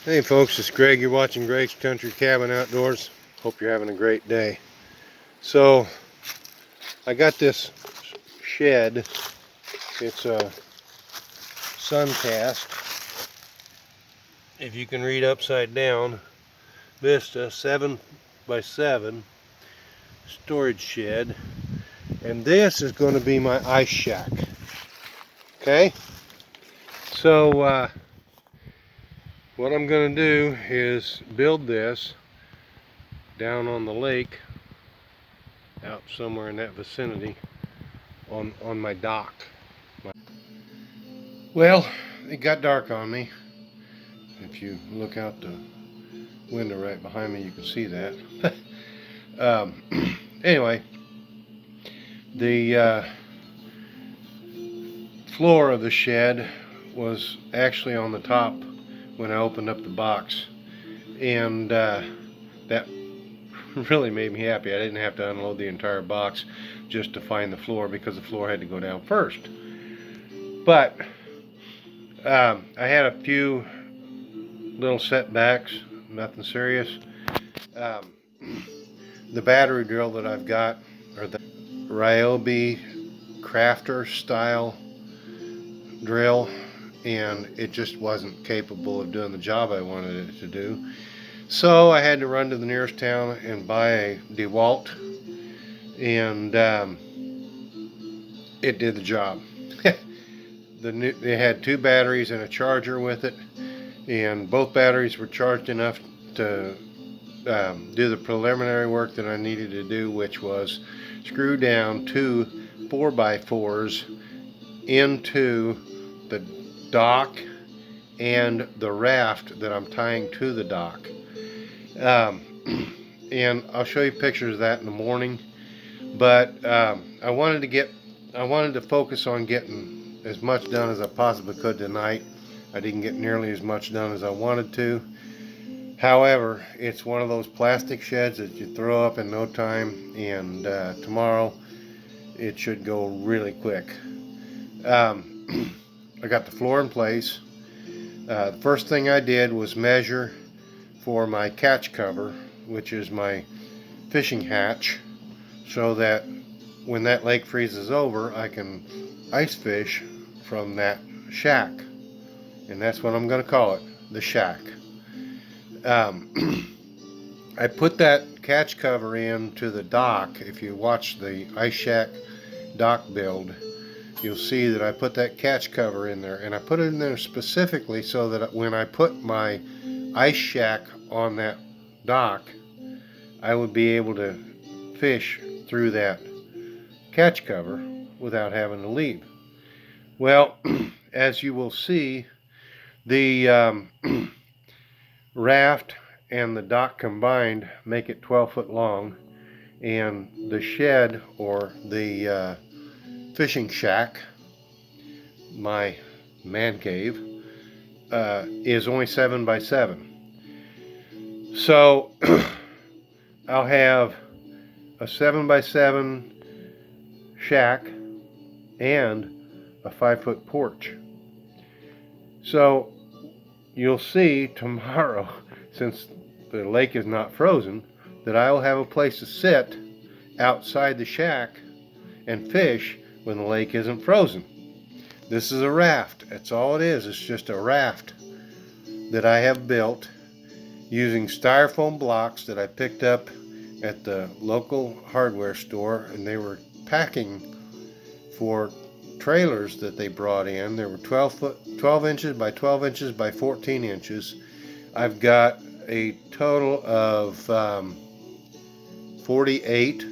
Hey folks, it's Greg. You're watching Greg's Country Cabin Outdoors. Hope you're having a great day. So, I got this shed. It's a Suncast. If you can read upside down, Vista 7x7 storage shed. And this is going to be my ice shack. Okay? So, what I'm going to do is build this down on the lake, out somewhere in that vicinity, on my dock. Well, it got dark on me. If you look out the window right behind me, you can see that. Anyway, the floor of the shed was actually on the top when I opened up the box, and that really made me happy. I didn't have to unload the entire box just to find the floor, because the floor had to go down first. But I had a few little setbacks, nothing serious. The battery drill that I've got, or the Ryobi Crafter style drill, and it just wasn't capable of doing the job I wanted it to do. So I had to run to the nearest town and buy a DeWalt, and it did the job. They had two batteries and a charger with it, and both batteries were charged enough to do the preliminary work that I needed to do, which was screw down two 4x4s into the dock and the raft that I'm tying to the dock. And I'll show you pictures of that in the morning. But I wanted to focus on getting as much done as I possibly could tonight. I didn't get nearly as much done as I wanted to. However, it's one of those plastic sheds that you throw up in no time, and tomorrow it should go really quick. I got the floor in place. The first thing I did was measure for my catch cover, which is my fishing hatch, so that when that lake freezes over, I can ice fish from that shack. And that's what I'm going to call it, the shack. I put that catch cover into the dock. If you watch the ice shack dock build, you'll see that I put that catch cover in there, and I put it in there specifically so that when I put my ice shack on that dock, I would be able to fish through that catch cover without having to leave. Well, as you will see, the raft and the dock combined make it 12 foot long, and the shed, or the fishing shack, my man cave, is only 7x7. So I'll have a 7x7 shack and a 5-foot porch. So you'll see tomorrow, since the lake is not frozen, that I'll have a place to sit outside the shack and fish when the lake isn't frozen. This is a raft. That's all it is. It's just a raft that I have built using styrofoam blocks that I picked up at the local hardware store, and they were packing for trailers that they brought in. They were 12 inches by 12 inches by 14 inches. I've got a total of 48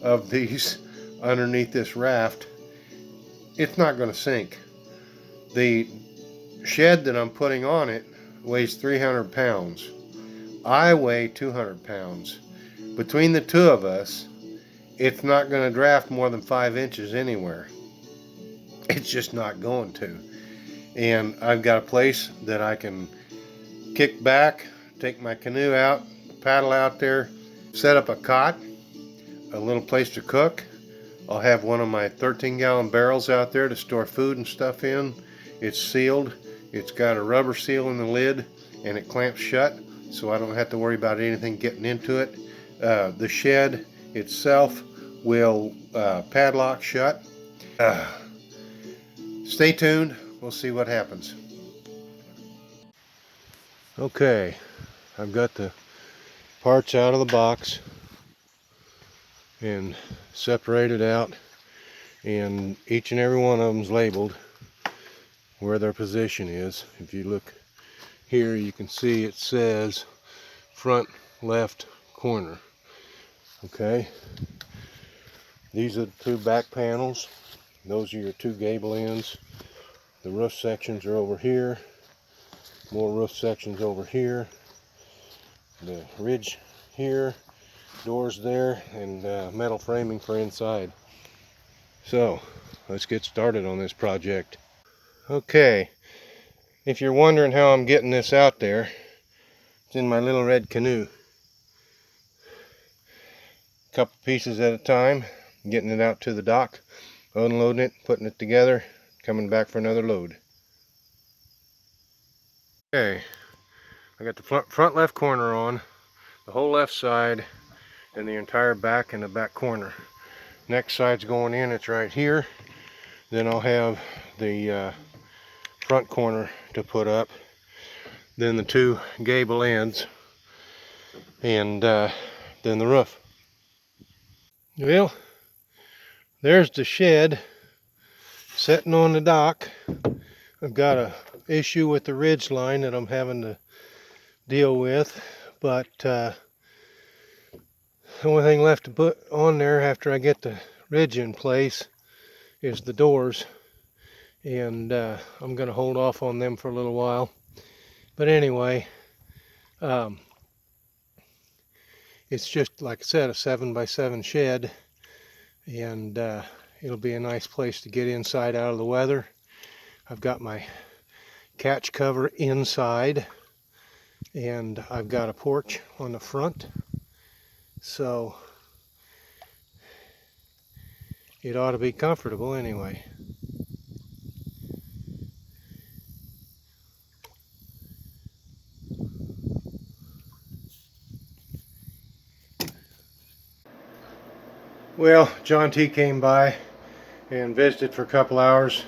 of these underneath this raft. It's not going to sink. The shed that I'm putting on it weighs 300 pounds. I weigh 200 pounds. Between the two of us, it's not going to draft more than 5 inches anywhere. It's just not going to. And I've got a place that I can kick back, take my canoe out, paddle out there, set up a cot, a little place to cook. I'll have one of my 13-gallon barrels out there to store food and stuff in. It's sealed. It's got a rubber seal in the lid and it clamps shut, so I don't have to worry about anything getting into it. The shed itself will padlock shut. Stay tuned, we'll see what happens. Okay, I've got the parts out of the box and separated out, and each and every one of them is labeled where their position is. If you look here, you can see it says front left corner. Okay, these are the two back panels. Those are your two gable ends. The roof sections are over here, more roof sections over here, the ridge here, doors there, and metal framing for inside. So let's get started on this project. Okay, if you're wondering how I'm getting this out there, it's in my little red canoe. A couple pieces at a time, getting it out to the dock, unloading it, putting it together, coming back for another load. Okay, I got the front left corner on, the whole left side, and the entire back and the back corner. Next side's going in, it's right here. Then I'll have the front corner to put up, then the two gable ends, and then the roof. Well, there's the shed sitting on the dock. I've got a issue with the ridge line that I'm having to deal with, but the only thing left to put on there after I get the ridge in place is the doors, and I'm going to hold off on them for a little while. But anyway, it's just, like I said, a 7x7 shed, and it'll be a nice place to get inside out of the weather. I've got my catch cover inside, and I've got a porch on the front, so it ought to be comfortable anyway. Well, John T came by and visited for a couple hours,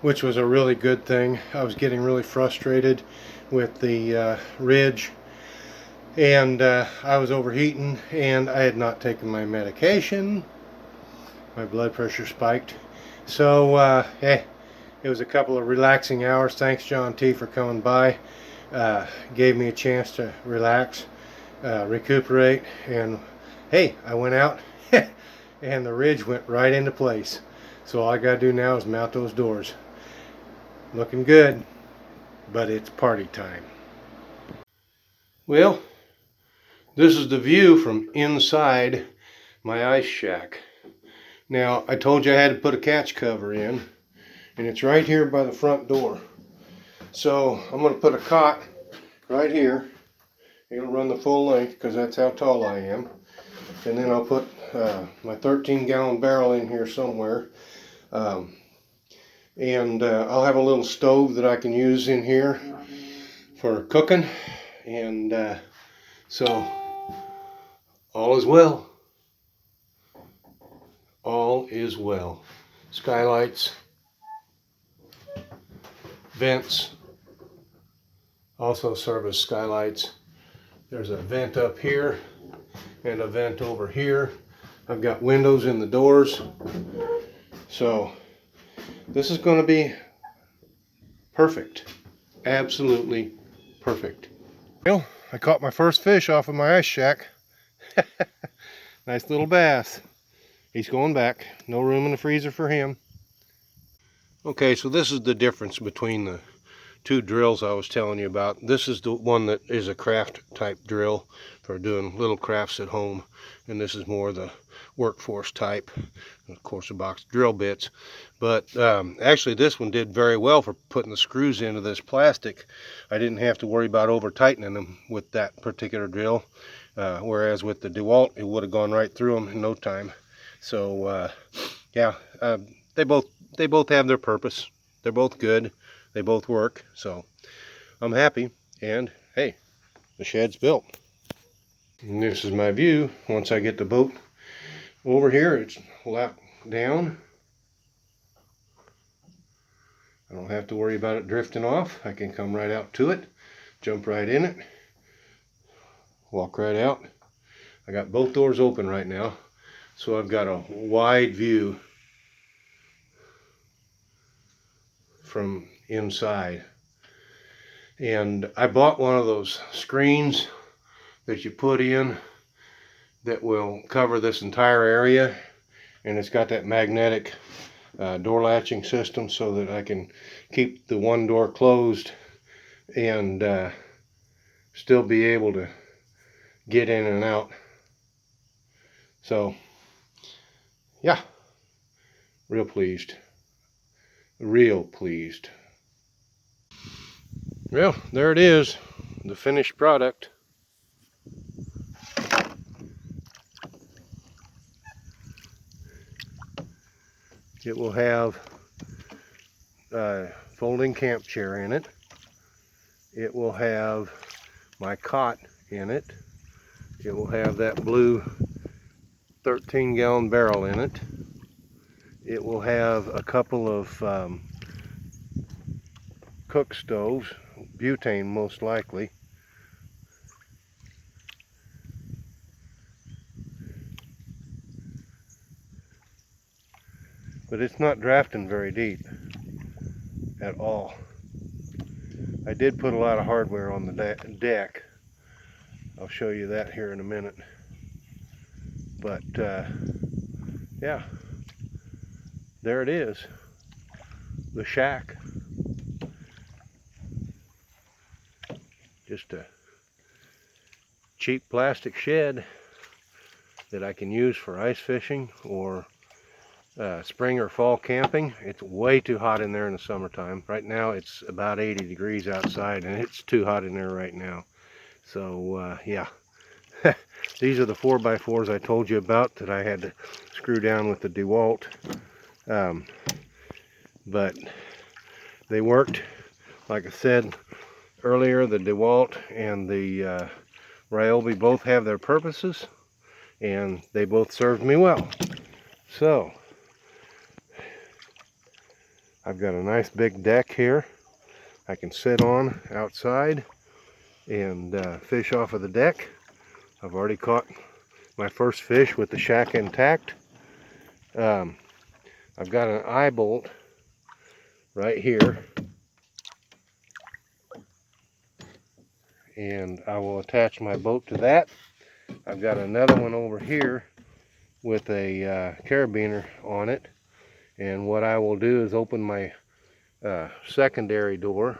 which was a really good thing. I was getting really frustrated with the ridge, and I was overheating, and I had not taken my medication. My blood pressure spiked. So hey, it was a couple of relaxing hours. Thanks, John T, for coming by. Gave me a chance to relax, recuperate, and hey, I went out and the ridge went right into place. So all I gotta do now is mount those doors. Looking good, but it's party time. Well, this is the view from inside my ice shack. Now, I told you I had to put a catch cover in, and it's right here by the front door. So I'm going to put a cot right here. It'll run the full length because that's how tall I am. And then I'll put my 13-gallon barrel in here somewhere. And I'll have a little stove that I can use in here for cooking. And so all is well. All is well. Skylights, vents, also serve as skylights. There's a vent up here and a vent over here. I've got windows in the doors. So this is going to be perfect. Absolutely perfect. Well, I caught my first fish off of my ice shack. Nice little bass. He's going back. No room in the freezer for him. Okay, so this is the difference between the two drills I was telling you about. This is the one that is a craft type drill for doing little crafts at home, and this is more the workforce type, and of course a box of drill bits. But actually this one did very well for putting the screws into this plastic. I didn't have to worry about over tightening them with that particular drill, whereas with the DeWalt it would have gone right through them in no time. So yeah, they both have their purpose. They're both good. they both work, so I'm happy. And hey, the shed's built. And this is my view once I get the boat over here. It's locked down. I don't have to worry about it drifting off. I can come right out to it, jump right in it, walk right out. I got both doors open right now, so I've got a wide view from inside. And I bought one of those screens that you put in that will cover this entire area, and it's got that magnetic door latching system so that I can keep the one door closed and still be able to get in and out. So yeah, real pleased. Well, there it is, the finished product. It will have a folding camp chair in it. It will have my cot in it. It will have that blue 13-gallon barrel in it. It will have a couple of cook stoves, butane most likely. But it's not drafting very deep at all. I did put a lot of hardware on the deck. I'll show you that here in a minute. But yeah, there it is, the shack. Just a cheap plastic shed that I can use for ice fishing or spring or fall camping. It's way too hot in there in the summertime. Right now it's about 80 degrees outside, and it's too hot in there right now. So yeah, these are the 4x4s I told you about that I had to screw down with the DeWalt. But they worked. Like I said earlier, the DeWalt and the Ryobi both have their purposes, and they both served me well. So I've got a nice big deck here I can sit on outside and fish off of the deck. I've already caught my first fish with the shack intact. I've got an eye bolt right here, and I will attach my boat to that. I've got another one over here with a carabiner on it, and what I will do is open my secondary door,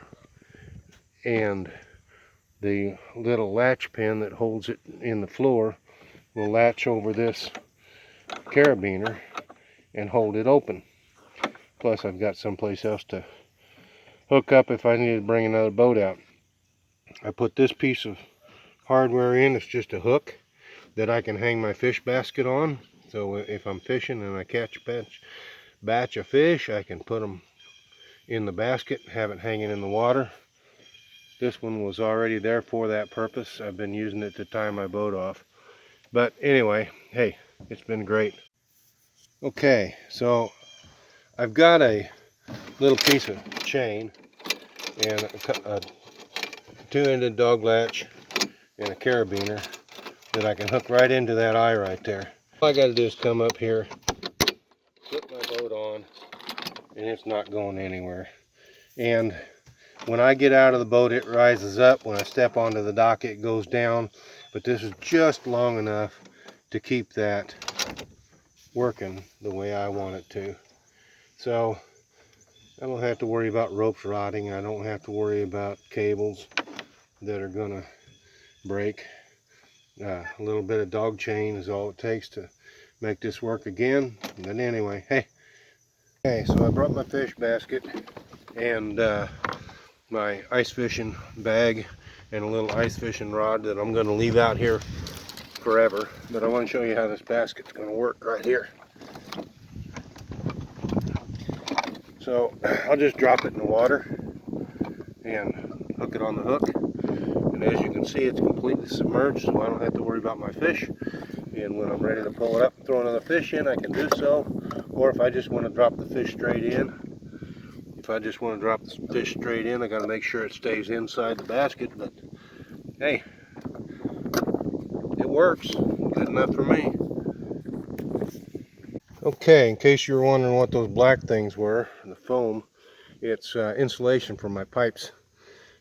and the little latch pin that holds it in the floor will latch over this carabiner and hold it open. Plus I've got someplace else to hook up if I need to bring another boat out. I put this piece of hardware in. It's just a hook that I can hang my fish basket on. So if I'm fishing and I catch a batch of fish, I can put them in the basket, have it hanging in the water. This one was already there for that purpose. I've been using it to tie my boat off. But anyway, hey, it's been great. Okay, so I've got a little piece of chain and a 2-ended dog latch and a carabiner that I can hook right into that eye right there. All I got to do is come up here, flip my boat on, and it's not going anywhere. And when I get out of the boat, it rises up. When I step onto the dock, it goes down. But this is just long enough to keep that working the way I want it to. So I don't have to worry about ropes rotting. I don't have to worry about cables that are gonna break. A little bit of dog chain is all it takes to make this work again. But anyway, hey. Okay, so I brought my fish basket and my ice fishing bag and a little ice fishing rod that I'm gonna leave out here forever. But I want to show you how this basket's gonna work right here. So I'll just drop it in the water and hook it on the hook. And as you can see, it's completely submerged, so I don't have to worry about my fish. And when I'm ready to pull it up and throw another fish in, I can do so. Or if I just want to drop the fish straight in, I got to make sure it stays inside the basket. But hey, it works. Good enough for me. Okay, in case you were wondering what those black things were, the foam, it's insulation for my pipes.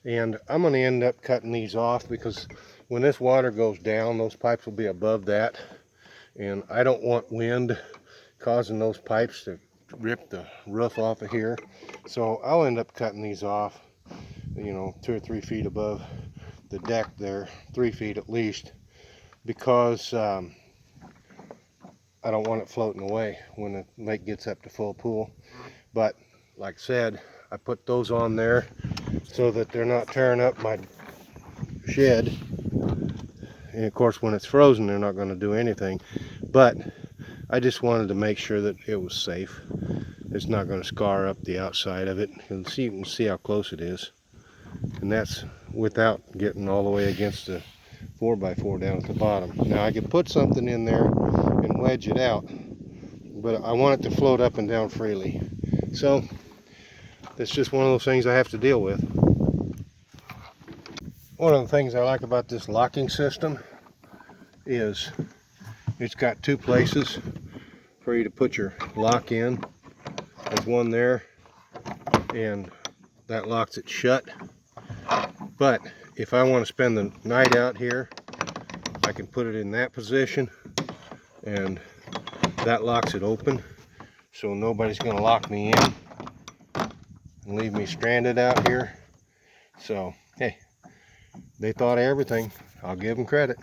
And I'm going to end up cutting these off because when this water goes down, those pipes will be above that. And I don't want wind causing those pipes to rip the roof off of here. So I'll end up cutting these off, you know, 2 or 3 feet above the deck there, 3 feet at least, because I don't want it floating away when the lake gets up to full pool. But like I said, I put those on there so that they're not tearing up my shed. And of course, when it's frozen, they're not going to do anything. But I just wanted to make sure that it was safe. It's not going to scar up the outside of it. You can see how close it is. And that's without getting all the way against the 4x4 down at the bottom. Now I could put something in there and wedge it out, but I want it to float up and down freely. So that's just one of those things I have to deal with. One of the things I like about this locking system is it's got 2 places for you to put your lock in. There's one there, and that locks it shut. But if I want to spend the night out here, I can put it in that position, and that locks it open, so nobody's going to lock me in and leave me stranded out here. So hey, they thought of everything. I'll give them credit.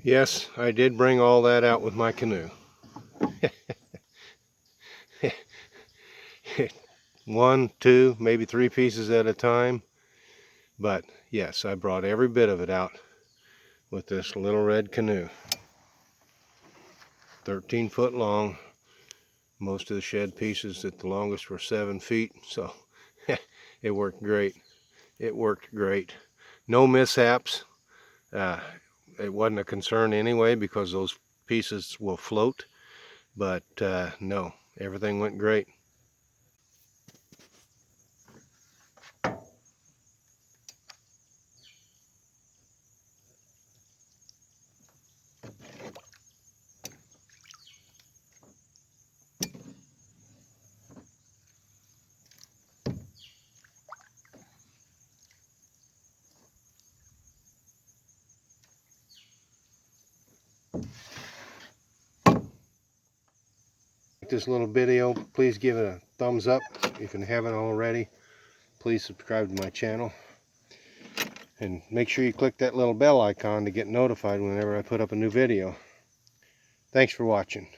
Yes, I did bring all that out with my canoe. 1, 2, maybe 3 pieces at a time. But yes, I brought every bit of it out with this little red canoe. 13 foot long. Most of the shed pieces at the longest were 7 feet. So it worked great. It worked great. No mishaps. It wasn't a concern anyway because those pieces will float. But no, everything went great. This little video, please give it a thumbs up if you haven't already. Please subscribe to my channel, and make sure you click that little bell icon to get notified whenever I put up a new video. Thanks for watching.